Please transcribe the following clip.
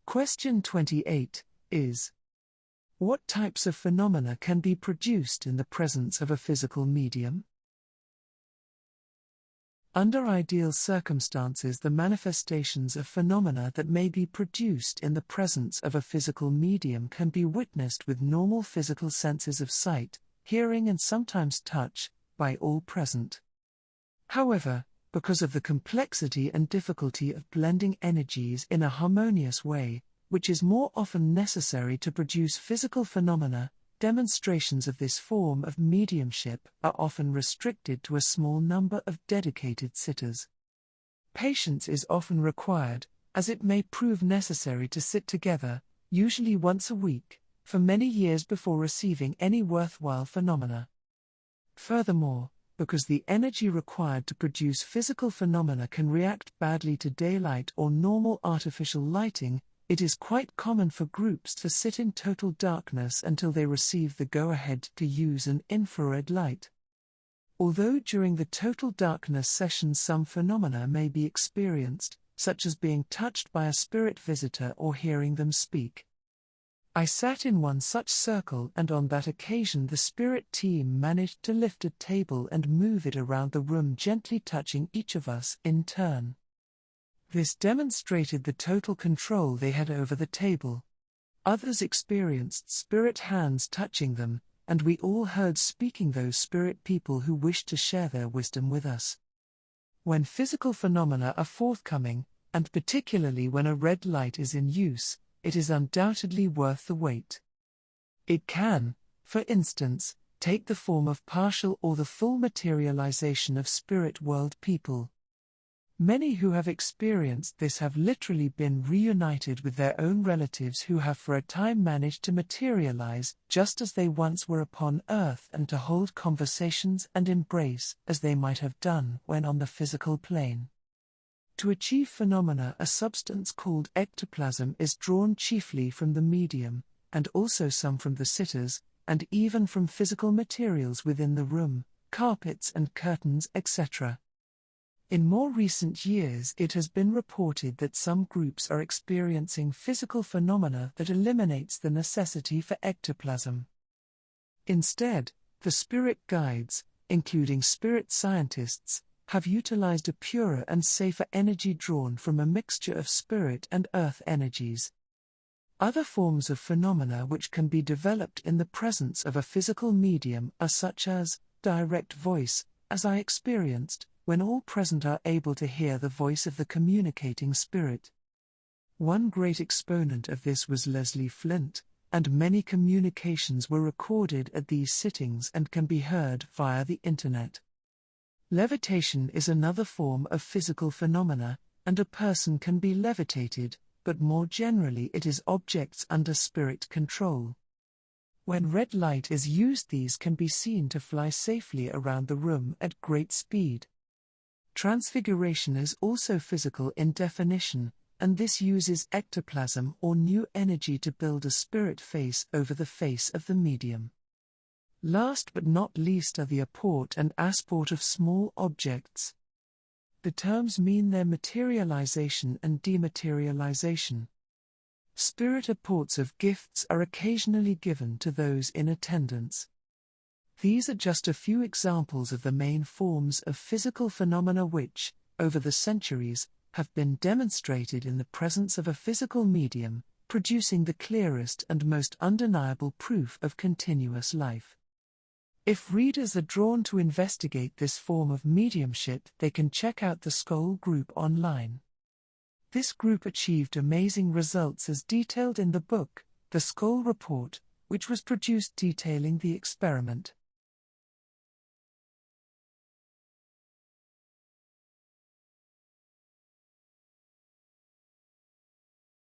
Question 28 is: what types of phenomena can be produced in the presence of a physical medium? Under ideal circumstances, the manifestations of phenomena that may be produced in the presence of a physical medium can be witnessed with normal physical senses of sight, hearing and sometimes touch, by all present. However, because of the complexity and difficulty of blending energies in a harmonious way, which is more often necessary to produce physical phenomena, demonstrations of this form of mediumship are often restricted to a small number of dedicated sitters. Patience is often required, as it may prove necessary to sit together, usually once a week, for many years before receiving any worthwhile phenomena. Furthermore, because the energy required to produce physical phenomena can react badly to daylight or normal artificial lighting, it is quite common for groups to sit in total darkness until they receive the go-ahead to use an infrared light. Although during the total darkness sessions some phenomena may be experienced, such as being touched by a spirit visitor or hearing them speak. I sat in one such circle, and on that occasion the spirit team managed to lift a table and move it around the room, gently touching each of us in turn. This demonstrated the total control they had over the table. Others experienced spirit hands touching them, and we all heard speaking those spirit people who wished to share their wisdom with us. When physical phenomena are forthcoming, and particularly when a red light is in use, it is undoubtedly worth the wait. It can, for instance, take the form of partial or the full materialization of spirit world people. Many who have experienced this have literally been reunited with their own relatives who have for a time managed to materialize just as they once were upon earth, and to hold conversations and embrace as they might have done when on the physical plane. To achieve phenomena, a substance called ectoplasm is drawn chiefly from the medium, and also some from the sitters, and even from physical materials within the room, carpets and curtains, etc. In more recent years, it has been reported that some groups are experiencing physical phenomena that eliminates the necessity for ectoplasm. Instead, the spirit guides, including spirit scientists, have utilized a purer and safer energy drawn from a mixture of spirit and earth energies. Other forms of phenomena which can be developed in the presence of a physical medium are such as direct voice, as I experienced, when all present are able to hear the voice of the communicating spirit. One great exponent of this was Leslie Flint, and many communications were recorded at these sittings and can be heard via the internet. Levitation is another form of physical phenomena, and a person can be levitated, but more generally it is objects under spirit control. When red light is used, these can be seen to fly safely around the room at great speed. Transfiguration is also physical in definition, and this uses ectoplasm or new energy to build a spirit face over the face of the medium. Last but not least are the apport and asport of small objects. The terms mean their materialization and dematerialization. Spirit apports of gifts are occasionally given to those in attendance. These are just a few examples of the main forms of physical phenomena which, over the centuries, have been demonstrated in the presence of a physical medium, producing the clearest and most undeniable proof of continuous life. If readers are drawn to investigate this form of mediumship, they can check out the Skoll group online. This group achieved amazing results as detailed in the book, The Skoll Report, which was produced detailing the experiment.